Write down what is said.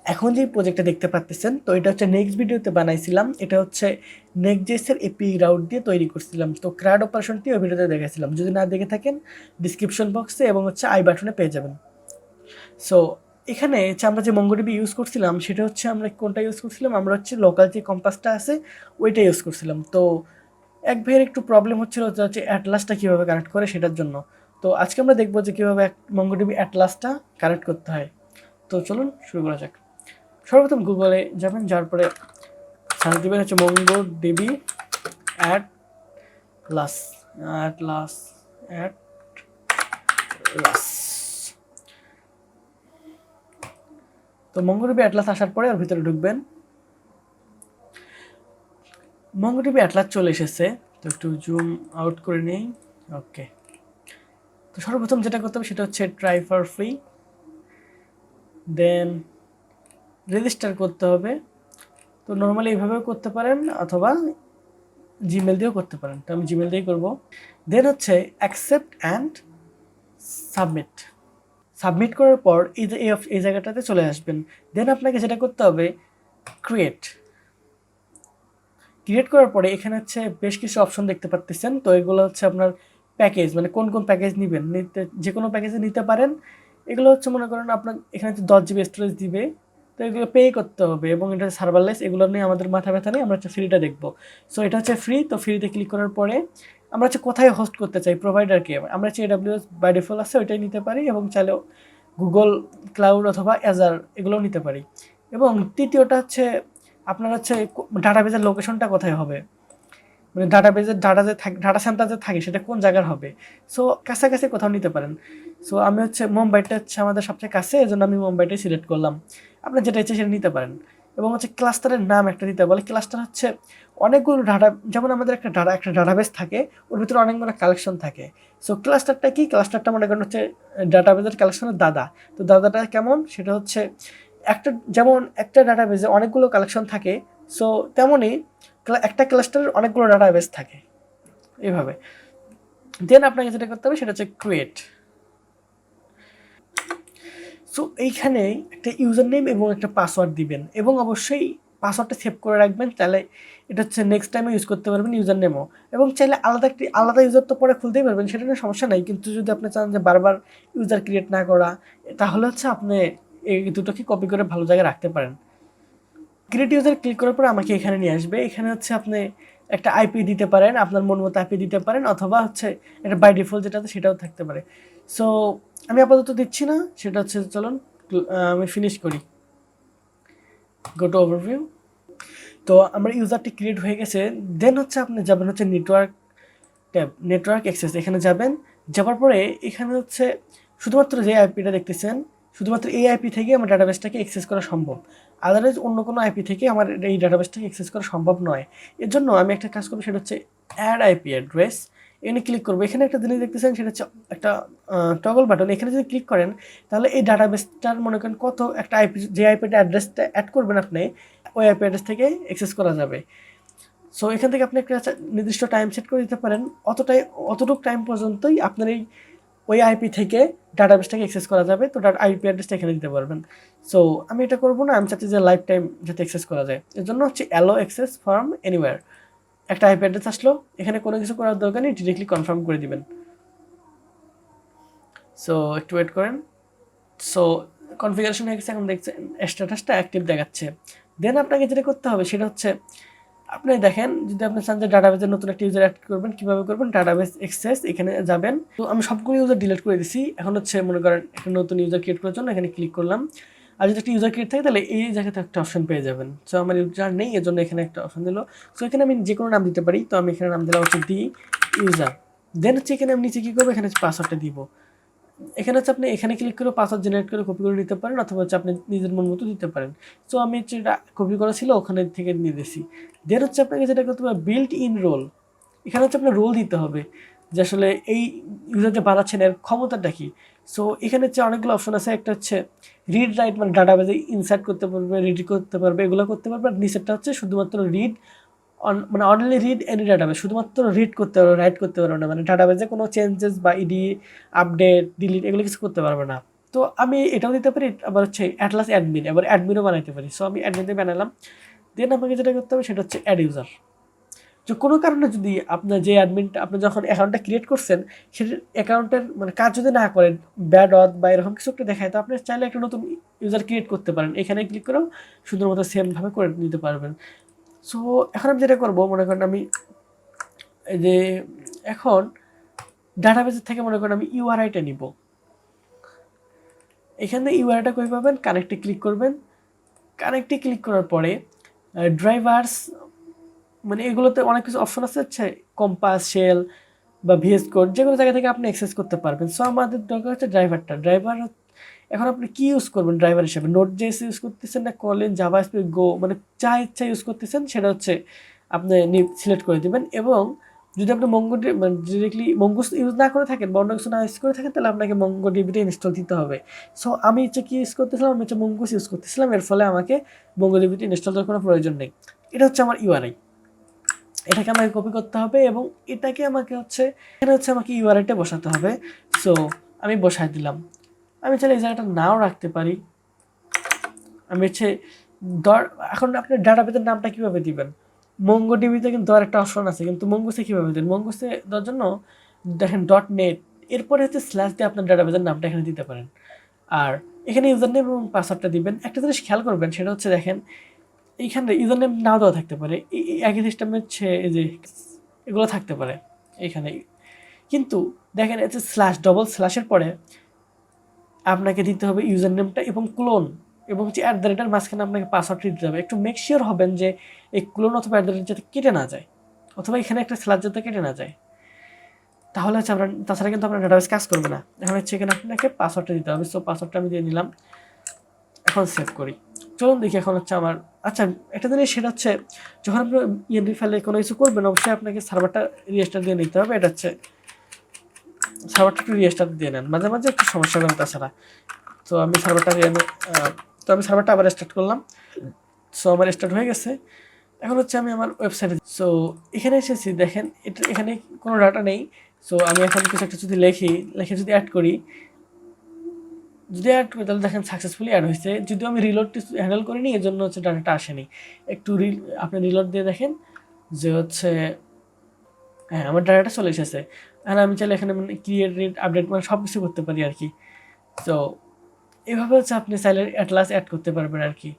এখন যে প্রজেক্টটা দেখতে পাচ্ছেন, তো এটা হচ্ছে নেক্সট ভিডিওতে বানাইছিলাম। এটা হচ্ছে নেক্সট.js এর এপি রাউট দিয়ে তৈরি করছিলাম। তো ক্রাড অপারেশনটি ওই ভিডিওতে দেখেছিলাম, যদি না দেখে থাকেন ডিসক্রিপশন বক্সে এবং হচ্ছে আই বাটনে পেয়ে যাবেন। সো এখানে হচ্ছে আমরা যে MongoDB ইউজ করছিলাম সেটা হচ্ছে আমরা কোনটা ইউজ করছিলাম, আমরা হচ্ছে লোকাল যে কম্পাসটা আছে ওইটা ইউজ করছিলাম। তো এক ভাইয়ের একটু প্রবলেম হচ্ছিল যে হচ্ছে অ্যাটলাসটা কীভাবে কানেক্ট করে সেটার জন্য। তো আজকে আমরা দেখবো যে কীভাবে MongoDB অ্যাটলাসটা কানেক্ট করতে হয়। তো চলুন শুরু করা যাক। সর্বপ্রথম গুগলে যাবেন, যার পরে সার্চ দেবেন হচ্ছে MongoDB অ্যাটলাস অ্যাটলাস অ্যাটলাস। তো MongoDB অ্যাটলাস আসার পরে ওর ভিতরে ঢুকবেন। MongoDB অ্যাটলাস চলে এসেছে, তো একটু জুম আউট করে নিই। ওকে, তো সর্বপ্রথম যেটা করতে হবে সেটা হচ্ছে try for free, then register করতে হবে। তো নর্মালি এইভাবেও করতে পারেন অথবা জিমেল দিয়েও করতে পারেন, তো আমি জিমেল দিয়েই করবো। দেন হচ্ছে অ্যাকসেপ্ট অ্যান্ড সাবমিট। সাবমিট করার পর এই জায়গাটাতে চলে আসবেন। দেন আপনাকে যেটা করতে হবে ক্রিয়েট করার পরে এখানে হচ্ছে বেশ কিছু অপশন দেখতে পাচ্ছেন। তো এগুলো হচ্ছে আপনার প্যাকেজ, মানে কোন কোন প্যাকেজ নেবেন, যে কোনো প্যাকেজে নিতে পারেন। এগুলো হচ্ছে মনে করেন আপনার এখানে হচ্ছে 10 জিবি স্টোরেজ দিবে, তো এগুলো পে করতে হবে এবং এটা সার্ভারলেস, এগুলো নিয়ে আমাদের মাথা ব্যথা নেই, আমরা হচ্ছে ফ্রিটা দেখবো। সো এটা হচ্ছে ফ্রি। তো ফ্রিতে ক্লিক করার পরে আমরা হচ্ছে কোথায় হোস্ট করতে চাই, প্রোভাইডারকে আমরা হচ্ছে AWS বাই ডিফল্ট আছে ওইটাই নিতে পারি, এবং চাইলেও গুগল ক্লাউড অথবা অ্যাজার এগুলোও নিতে পারি। এবং তৃতীয়টা হচ্ছে আপনার হচ্ছে ডাটাবেজের লোকেশনটা কোথায় হবে, মানে ডাটাবেজের ডাটা সেন্টার যে থাকে সেটা কোন জায়গার হবে। সো কাছাকাছি কোথাও নিতে পারেন। সো আমি হচ্ছে মুম্বাইটা হচ্ছে আমাদের সবচেয়ে কাছে, এই জন্য আমি মুম্বাইটাই সিলেক্ট করলাম। আপনার যেটা ইচ্ছে সেটা নিতে পারেন। এবং হচ্ছে ক্লাস্টারের নাম একটা দিতে বলে। ক্লাস্টার হচ্ছে অনেকগুলো ডাটা, যেমন আমাদের একটা ডাটাবেস থাকে, ওর ভিতরে অনেকগুলো কালেকশন থাকে। সো ক্লাস্টারটা কি, ক্লাস্টারটা মনে করেন হচ্ছে ডাটাবেসের কালেকশনের দাদা। তো দাদাটা কেমন, সেটা হচ্ছে একটা, যেমন একটা ডাটাবেসে অনেকগুলো কালেকশন থাকে, সো তেমনই একটা ক্লাস্টারের অনেকগুলো ডাটাবেস থাকে এইভাবে। দেন আপনাকে যেটা করতে হবে সেটা হচ্ছে ক্রিয়েট। সো এইখানে একটা ইউজার নেম এবং একটা পাসওয়ার্ড দিবেন, এবং অবশ্যই পাসওয়ার্ডটা সেভ করে রাখবেন, তাহলে এটা হচ্ছে নেক্সট টাইমে ইউজ করতে পারবেন ইউজার নেমও। এবং চাইলে আলাদা ইউজার তো পরে খুলতেই পারবেন, সেটা নিয়ে সমস্যা নাই। কিন্তু যদি আপনি চান যে বারবার ইউজার ক্রিয়েট না করা, তাহলে হচ্ছে আপনি এই দুটোকে কপি করে ভালো জায়গায় রাখতে পারেন। ক্রিয়েট ইউজার ক্লিক করার পর আমাকে এখানে নিয়ে আসবে। এখানে হচ্ছে আপনি একটা আইপি দিতে পারেন, আপনার মন মতো আইপি দিতে পারেন, অথবা হচ্ছে এটা বাই ডিফল্ট যেটা আছে সেটাও থাকতে পারে। সো আমি আপাতত দিচ্ছি না, সেটা হচ্ছে চলুন আমি ফিনিশ করি। Go to overview. তো আমার ইউজারটি ক্রিয়েট হয়ে গেছে। দেন হচ্ছে আপনি যাবেন হচ্ছে নেটওয়ার্ক ট্যাব, নেটওয়ার্ক অ্যাক্সেস, এখানে যাবেন। যাওয়ার পরে এখানে হচ্ছে শুধুমাত্র যে আইপিটা দেখতেছেন, শুধুমাত্র এই আইপি থেকে আমার ডাটাবেসটাকে অ্যাক্সেস করা সম্ভব। আদারওয়াইজ অন্য কোনো আইপি থেকে আমার এই ডাটাবেসটাকে অ্যাক্সেস করা সম্ভব নয়। এর জন্য আমি একটা কাজ করবো, সেটা হচ্ছে অ্যাড আইপি অ্যাড্রেস। এখানে ক্লিক করবো। এখানে একটা জিনিস দেখতেছেন, সেটা হচ্ছে একটা টগল বাটন। এখানে যদি ক্লিক করেন তাহলে এই ডাটাবেসটার মনে করেন কত একটা আইপি, যে আইপিটা অ্যাড্রেসটা অ্যাড করবেন আপনি, ওই আইপি অ্যাড্রেস থেকে অ্যাক্সেস করা যাবে। সো এখান থেকে আপনি একটা নির্দিষ্ট টাইম সেট করে দিতে পারেন, অতটুকু টাইম পর্যন্তই আপনার ওই আইপি থেকে ডাটাবেসটাকে অ্যাক্সেস করা যাবে। তো আইপি অ্যাড্রেসটা এখানে দিতে পারবেন। সো আমি এটা করবো না, আমি চাচ্ছি যে লাইফ টাইম যাতে অ্যাক্সেস করা যায়। এর জন্য হচ্ছে অ্যালো অ্যাক্সেস ফ্রম এনিওয়্যার। একটা আইপি অ্যাড্রেস আসলো, এখানে কোনো কিছু করার দরকার নেই, ডিরেক্টলি কনফার্ম করে দিবেন। সো একটু ওয়েট করেন। সো কনফিগারেশন হয়ে গেছে, এখন দেখছেন স্ট্যাটাসটা অ্যাক্টিভ দেখাচ্ছে। দেন আপনাকে যেটা করতে হবে সেটা হচ্ছে আপনি দেখেন, যদি আপনি চান যে ডাটাবেসের নতুন একটা ইউজার অ্যাড করবেন, কীভাবে করবেন, ডাটাবেস অ্যাক্সেস এখানে যাবেন। তো আমি সবগুলো ইউজার ডিলিট করে দিছি। এখন হচ্ছে মনে করেন একটা নতুন ইউজার ক্রিয়েট করার জন্য এখানে ক্লিক করলাম। আর যদি একটা ইউজার ক্রিয়েট থাকে তাহলে এই জায়গাতে একটা অপশন পেয়ে যাবেন। সো আমার ইউজার নেই, এর জন্য এখানে একটা অপশন দিল। সো এখানে আমি যে কোনো নাম দিতে পারি, তো আমি এখানে নাম দিলাম হচ্ছে দি ইউজার। দেন হচ্ছে এখানে আমি নিচে কী করবো, এখানে পাসওয়ার্ডটা দিব। এখানে হচ্ছে আপনি এখানে ক্লিক করে পাসওয়ার্ড জেনারেট করে কপি করে নিতে পারেন, অথবা হচ্ছে আপনি নিজের মন মতো দিতে পারেন। সো আমি যেটা কপি করা ছিল ওখানে থেকে নিয়ে দিয়েছি। দেন হচ্ছে আপনাকে যেটা করতে হবে বিল্ট ইন রোল। এখানে হচ্ছে আপনার রোল দিতে হবে যে আসলে এই ইউজার যে বানাচ্ছেন এর ক্ষমতাটা কি। সো এখানে হচ্ছে অনেকগুলো অপশন আছে। একটা হচ্ছে রিড রাইট, মানে ডাটাবেজে ইনসার্ট করতে পারবে, রিড করতে পারবে, এগুলো করতে পারবে। আর নিচেরটা হচ্ছে শুধুমাত্র রিড, মানে অনলি রিড এনি ডাটাবেস, শুধুমাত্র রিড করতে পারবে, রাইট করতে পারবে না। মানে ডাটাবেসে কোনো চেঞ্জেস বা ইডি আপডেট ডিলিট এগুলো কিছু করতে পারবে না। তো আমি এটাও দিতে পারি, আবার হচ্ছে অ্যাটলাস অ্যাডমিন, এবার অ্যাডমিনও বানাইতে পারি। সো আমি অ্যাডমিন দিয়ে বানালাম। দেন আমাকে যেটা করতে হবে সেটা হচ্ছে অ্যাড ইউজার। যে কোনো কারণে যদি আপনার যে অ্যাডমিনটা আপনি যখন অ্যাকাউন্টটা ক্রিয়েট করছেন সেটার অ্যাকাউন্টের মানে কাজ যদি না করেন, ব্যাড অথ বা এরকম কিছু একটা দেখায়, তো আপনি চাইলে একটা নতুন ইউজার ক্রিয়েট করতে পারেন। এখানে ক্লিক করেও সুন্দর মতো সেমভাবে করে নিতে পারবেন। সো এখন আমি যেটা করবো, মনে করেন আমি এই যে এখন ডাটাবেসের থেকে মনে করেন আমি ইউআরআইটা নিব। এখানে ইউআরআইটা কই পাবেন, কানেক্টে ক্লিক করবেন। কানেক্টে ক্লিক করার পরে ড্রাইভার্স মানে এগুলোতে অনেক কিছু অপশন আছে, হচ্ছে কম্পাস, শেল বা ভিএস কোড, যেগুলো জায়গা থেকে আপনি অ্যাক্সেস করতে পারবেন। সো আমাদের দরকার হচ্ছে ড্রাইভারটা। ড্রাইভার এখন আপনি কি ইউজ করবেন ড্রাইভার হিসেবে, Node.js ইউজ করতেছেন না কলিন, জাভাস্ক্রিপ্ট, গো, মানে যা ইচ্ছা ইউজ করতেছেন সেটা হচ্ছে আপনি সিলেক্ট করে দেবেন। এবং যদি আপনি মানে ডিরেক্টলি মঙ্গোস ইউজ না করে থাকেন বা অন্য কিছু না ইউজ করে থাকেন, তাহলে আপনাকে MongoDB ইনস্টল দিতে হবে। সো আমি হচ্ছে কি ইউজ করতেছিলাম, আমি হচ্ছে মঙ্গোস ইউজ করতেছিলাম, এর ফলে আমাকে MongoDB ইনস্টল করার কোনো প্রয়োজন নেই। এটা হচ্ছে আমার ইউআরআই। এটাকে আমাকে কপি করতে হবে এবং এটাকে আমাকে হচ্ছে এখানে হচ্ছে আমাকে ইউআরআইটা বসাতে হবে। সো আমি বসাই দিলাম। আমি চাইলে এই জায়গাটা নাও রাখতে পারি। আমি হচ্ছে এখন আপনার ডাটাবেসের নামটা কীভাবে দিবেন, MongoDB-তে কিন্তু একটা অপশন আছে, কিন্তু মঙ্গোসে কীভাবে দেন, মঙ্গোসে দেওয়ার জন্য দেখেন .net, এরপরে হচ্ছে স্ল্যাশ দিয়ে আপনার ডাটাবেসের নামটা এখানে দিতে পারেন। আর এখানে ইউজার নেম এবং পাসওয়ার্ডটা দিবেন। একটা জিনিস খেয়াল করবেন, সেটা হচ্ছে দেখেন এইখানে ইউজার নেম নাও দেওয়া থাকতে পারে, একই সিস্টেমে হচ্ছে এই যে এগুলো থাকতে পারে এখানে, কিন্তু দেখেন হচ্ছে ডবল স্ল্যাশের পরে আপনাকে দিতে হবে ইউজার নেমটা এবং ক্লোন, এবং হচ্ছে @ মাঝখানে আপনাকে পাসওয়ার্ডটি দিতে হবে। একটু মেক শিওর হবেন যে এই ক্লোন অথবা @ যাতে কেটে না যায়, অথবা এখানে একটা স্ল্যাশ যাতে কেটে না যায়, তাহলে হচ্ছে আপনার, তাছাড়া কিন্তু আপনার ডাটাবেস কাজ করবে না। এখন হচ্ছে এখানে আপনাকে পাসওয়ার্ডটা দিতে হবে। সো পাসওয়ার্ডটা আমি দিয়ে নিলাম। এখন সেভ করি। চলুন দেখি এখন হচ্ছে আমার, আচ্ছা একটা জিনিস সেটা হচ্ছে যখন আপনি ইএনভি ফাইলে কোনো কিছু করবেন, অবশ্যই আপনাকে সার্ভারটা রিস্টার্ট দিয়ে নিতে হবে। এটা হচ্ছে সার্ভারটা একটু রিস্টার্ট দিয়ে নেন, মাঝে মাঝে একটু সমস্যা হবে তাছাড়া। তো আমি সার্ভারটা আবার স্টার্ট করলাম। সো আমার স্টার্ট হয়ে গেছে। এখন হচ্ছে আমি আমার ওয়েবসাইটে, সো এখানে এসেছি, দেখেন এটা এখানে কোনো ডাটা নেই। সো আমি এখন কিছু একটা যদি লিখে যদি অ্যাড করি, তাহলে দেখেন সাকসেসফুলি অ্যাড হয়েছে। যদিও আমি রিলোড হ্যান্ডেল করিনি, এর জন্য হচ্ছে ডাটাটা আসেনি। একটু আপনি রিলোড দিয়ে দেখেন যে হচ্ছে হ্যাঁ আমার ডাটাটা চলে এসেছে। আর আমি চাইলে এখানে মানে ক্রিয়েট, আপডেট মানে সব কিছু করতে পারি আর কি। তো এইভাবে হচ্ছে আপনি চাইলে অ্যাটলাস অ্যাড করতে পারবেন আর কি।